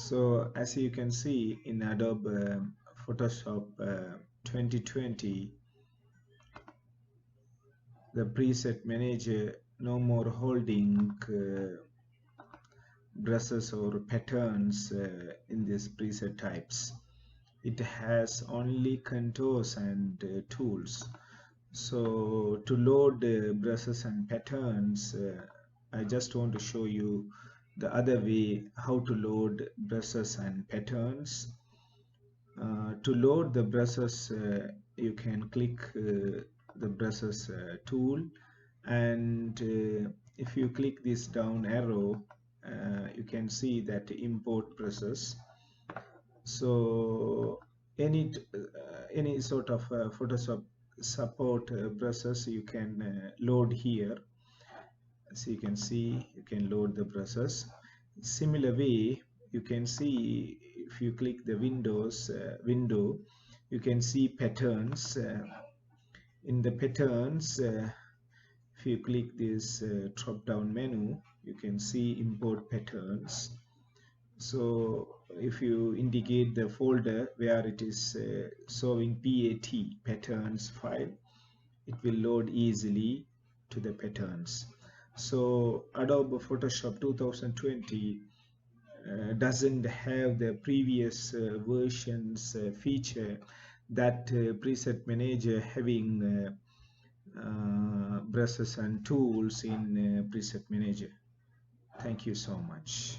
So as you can see in Adobe Photoshop 2020, the preset manager no more holding brushes or patterns in these preset types. It has only contours and tools. So to load brushes and patterns, I just want to show you the other way how to load brushes and patterns. To load the brushes, you can click the brushes tool, and if you click this down arrow, you can see that import brushes. So any sort of Photoshop support brushes you can load here. As you can see, you can load the brushes. Similar way, you can see if you click the Windows window, you can see patterns. In the patterns, if you click this drop down menu, you can see import patterns. So if you indicate the folder where it is showing PAT patterns file, it will load easily to the patterns. So Adobe Photoshop 2020 doesn't have the previous versions feature that preset manager having brushes and tools in preset manager. Thank you so much.